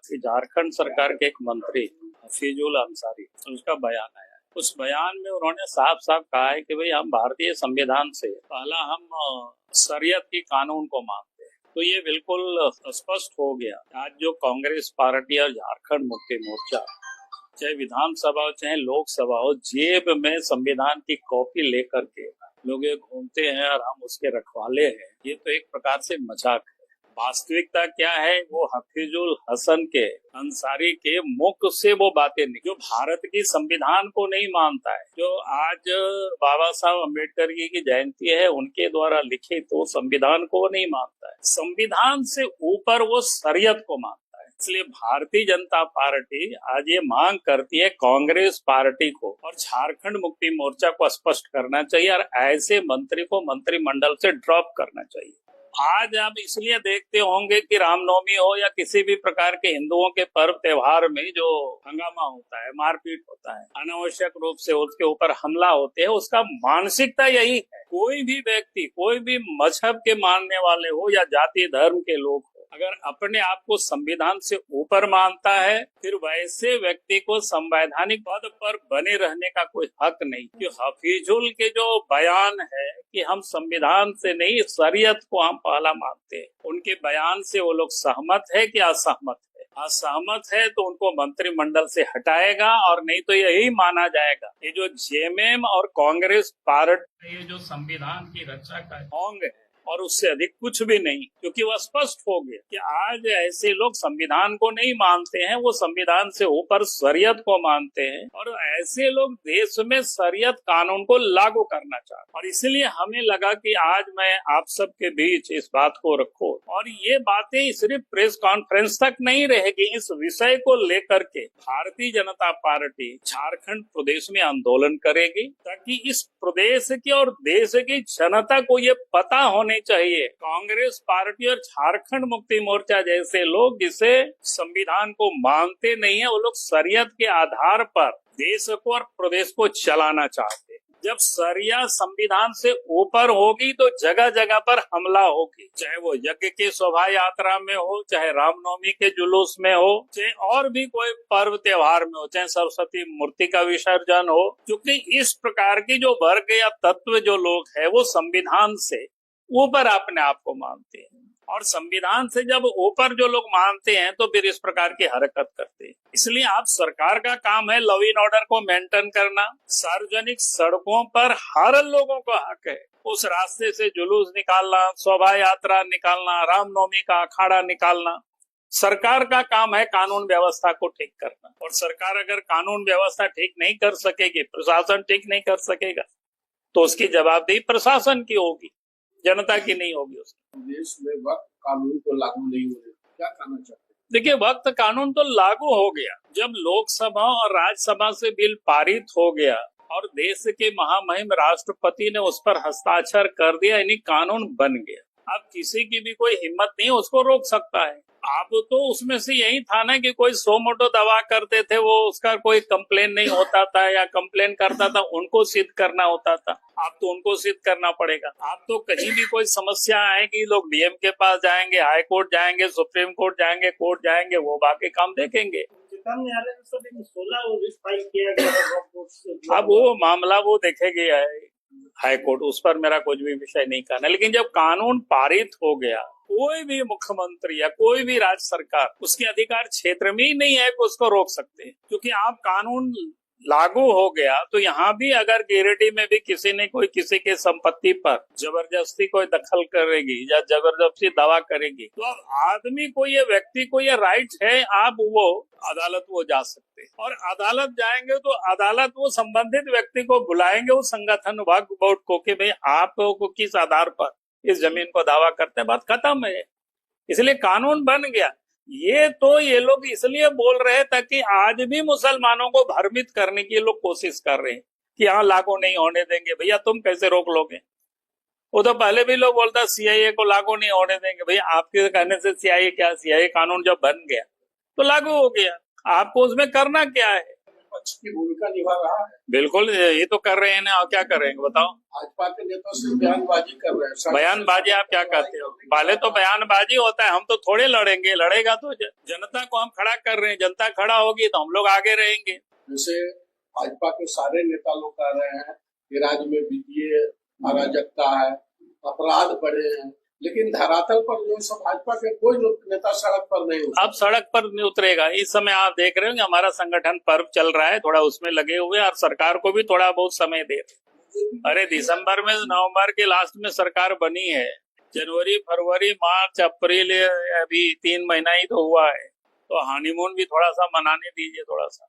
कि झारखंड सरकार के एक मंत्री हफीजुल अंसारी, उसका बयान आया। उस बयान में उन्होंने साफ साफ कहा है कि भाई हम भारतीय संविधान से पहला हम शरीयत की कानून को मानते हैं। तो ये बिल्कुल स्पष्ट हो गया। आज जो कांग्रेस पार्टी और झारखंड मुक्ति मोर्चा चाहे विधानसभा हो चाहे लोकसभा हो, जेब में संविधान की कॉपी लेकर के लोग ये घूमते हैं और हम उसके रखवाले हैं, ये तो एक प्रकार से मजाक है। वास्तविकता क्या है, वो हफीजुल हसन के अंसारी के मुख से वो बातें नहीं, जो भारत की संविधान को नहीं मानता है, जो आज बाबा साहब अम्बेडकर की जयंती है उनके द्वारा लिखित तो संविधान को नहीं मानता है। संविधान से ऊपर वो शरीयत को मानता है। इसलिए भारतीय जनता पार्टी आज ये मांग करती है कांग्रेस पार्टी को और झारखंड मुक्ति मोर्चा को स्पष्ट करना चाहिए और ऐसे मंत्री को मंत्रिमंडल से ड्रॉप करना चाहिए। आज आप इसलिए देखते होंगे कि रामनवमी हो या किसी भी प्रकार के हिंदुओं के पर्व त्योहार में जो हंगामा होता है, मारपीट होता है, अनावश्यक रूप से उसके ऊपर हमला होते हैं, उसका मानसिकता यही है। कोई भी व्यक्ति, कोई भी मजहब के मानने वाले हो या जाति धर्म के लोग, अगर अपने आप को संविधान से ऊपर मानता है, फिर वैसे व्यक्ति को संवैधानिक पद पर बने रहने का कोई हक नहीं। कि हफीजुल के जो बयान है कि हम संविधान से नहीं शरीयत को हम पहला मानते हैं, उनके बयान से वो लोग सहमत है कि असहमत है? असहमत है तो उनको मंत्रिमंडल से हटाएगा और नहीं तो यही माना जाएगा ये जो जेएमएम और कांग्रेस पार्टी ये जो संविधान की रक्षा का ढोंग है और उससे अधिक कुछ भी नहीं। क्योंकि वह स्पष्ट हो गया कि आज ऐसे लोग संविधान को नहीं मानते हैं, वो संविधान से ऊपर शरीयत को मानते हैं और ऐसे लोग देश में शरीयत कानून को लागू करना चाहते हैं। और इसलिए हमें लगा कि आज मैं आप सबके बीच इस बात को रखूं और ये बातें सिर्फ प्रेस कॉन्फ्रेंस तक नहीं रहेगी। इस विषय को लेकर के भारतीय जनता पार्टी झारखंड प्रदेश में आंदोलन करेगी ताकि इस प्रदेश की और देश की जनता को ये पता होने चाहिए कांग्रेस पार्टी और झारखंड मुक्ति मोर्चा जैसे लोग जिसे संविधान को मानते नहीं है, वो लोग शरीयत के आधार पर देश को और प्रदेश को चलाना चाहते हैं। जब शरिया संविधान से ऊपर होगी तो जगह जगह पर हमला होगी, चाहे वो यज्ञ की शोभा यात्रा में हो, चाहे रामनवमी के जुलूस में हो, चाहे और भी कोई पर्व त्योहार में हो, चाहे सरस्वती मूर्ति का विसर्जन हो। क्योंकि इस प्रकार की जो वर्ग या तत्व जो लोग है वो संविधान से ऊपर अपने आप को मानते हैं और संविधान से जब ऊपर जो लोग मानते हैं तो फिर इस प्रकार की हरकत करते हैं। इसलिए आप सरकार का काम है लॉ एंड ऑर्डर को मेंटेन करना। सार्वजनिक सड़कों पर हर लोगों को हक है उस रास्ते से जुलूस निकालना, शोभा यात्रा निकालना, रामनवमी का अखाड़ा निकालना। सरकार का काम है कानून व्यवस्था को ठीक करना और सरकार अगर कानून व्यवस्था ठीक नहीं कर सकेगी, प्रशासन ठीक नहीं कर सकेगा तो उसकी जवाबदेही प्रशासन की होगी, जनता की नहीं होगी। उसकी देश में वक्त कानून को लागू नहीं हो रहा, क्या कहना चाहते हैं? देखिए, वक्त कानून तो लागू हो गया जब लोकसभा और राज्यसभा से बिल पारित हो गया और देश के महामहिम राष्ट्रपति ने उस पर हस्ताक्षर कर दिया, यानी कानून बन गया। अब किसी की भी कोई हिम्मत नहीं उसको रोक सकता है। आप तो उसमें से यही था ना कि कोई सो मोटो दवा करते थे, वो उसका कोई कंप्लेन नहीं होता था या कंप्लेन करता था उनको सिद्ध करना होता था। आप तो उनको सिद्ध करना पड़ेगा। आप तो कहीं भी कोई समस्या आएगी लोग डीएम के पास जाएंगे, हाई कोर्ट जाएंगे, सुप्रीम कोर्ट जाएंगे, कोर्ट जाएंगे, वो बाकी काम देखेंगे। अब वो मामला वो देखेगी हाई कोर्ट, उस पर मेरा कुछ भी विषय नहीं करना। लेकिन जब कानून पारित हो गया, कोई भी मुख्यमंत्री या कोई भी राज्य सरकार उसके अधिकार क्षेत्र में ही नहीं है कि उसको रोक सकते हैं। क्योंकि आप कानून लागू हो गया तो यहाँ भी अगर गिरिडीह में भी किसी ने कोई किसी के संपत्ति पर जबरदस्ती कोई दखल करेगी या जबरदस्ती दावा करेगी तो अब आदमी को ये व्यक्ति को ये राइट है, आप वो अदालत वो जा सकते हैं और अदालत जाएंगे तो अदालत वो संबंधित व्यक्ति को बुलाएंगे, वो संगठन वक्फ बोर्ड को, कि भाई आप को किस आधार पर इस जमीन को दावा करते हैं, बात खत्म है। इसलिए कानून बन गया। ये लोग इसलिए बोल रहे हैं ताकि आज भी मुसलमानों को भ्रमित करने की लोग कोशिश कर रहे हैं कि यहाँ लागू नहीं होने देंगे। भैया तुम कैसे रोक लोगे? वो तो पहले भी लोग बोलता सीआईए को लागू नहीं होने देंगे। भैया आपके कहने से सीआईए क्या, सीआईए कानून जब बन गया तो लागू हो गया, आपको उसमें करना क्या है? पक्ष की भूमिका निभा रहा है। बिल्कुल, ये तो कर रहे हैं ना, और क्या करेंगे बताओ? भाजपा के नेता से बयानबाजी कर रहे हैं। बयानबाजी आप क्या कहते हो? पहले तो बयानबाजी होता है, हम तो थोड़े लड़ेंगे, लड़ेगा तो जनता को हम खड़ा खड़ा कर रहे हैं, जनता खड़ा होगी तो हम लोग आगे रहेंगे। जैसे भाजपा के सारे नेता लोग कह रहे हैं कि राज्य में वित्तीय अराजकता है, अपराध बढ़े हैं, लेकिन धरातल पर जो सब भाजपा के कोई नेता सड़क पर नहीं उतरे। अब सड़क पर नहीं उतरेगा। इस समय आप देख रहे हो कि हमारा संगठन पर्व चल रहा है, थोड़ा उसमें लगे हुए और सरकार को भी थोड़ा बहुत समय दे। अरे दिसंबर में, नवंबर के लास्ट में सरकार बनी है, जनवरी फरवरी मार्च अप्रैल अभी 3 महीना ही तो हुआ है, तो हनीमून भी थोड़ा सा मनाने दीजिए थोड़ा सा।